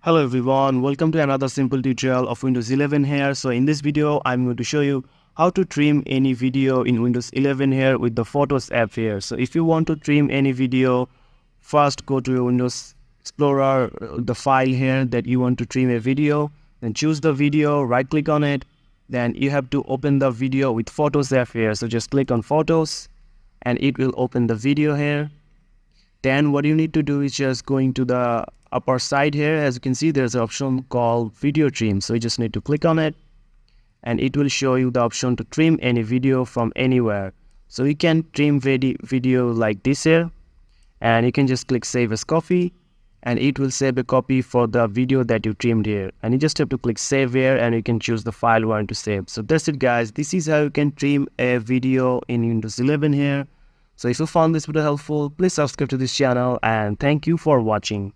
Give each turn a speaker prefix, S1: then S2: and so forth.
S1: Hello everyone, welcome to another simple tutorial of Windows 11 here. So in this video, I'm going to show you how to trim any video in Windows 11 here with the Photos app here. So if you want to trim any video, first go to your Windows Explorer, the file here that you want to trim a video, then choose the video, right click on it, then you have to open the video with Photos app here. So just click on Photos and it will open the video here. Then what you need to do is just going to the upper side here. As you can see, there's an option called video trim. So you just need to click on it and it will show you the option to trim any video from anywhere. So you can trim video like this here, and you can just click save as copy and it will save a copy for the video that you trimmed here, and you just have to click save here and you can choose the file you want to save. So that's it guys, this is how you can trim a video in Windows 11 here. So if you found this video helpful, please subscribe to this channel and thank you for watching.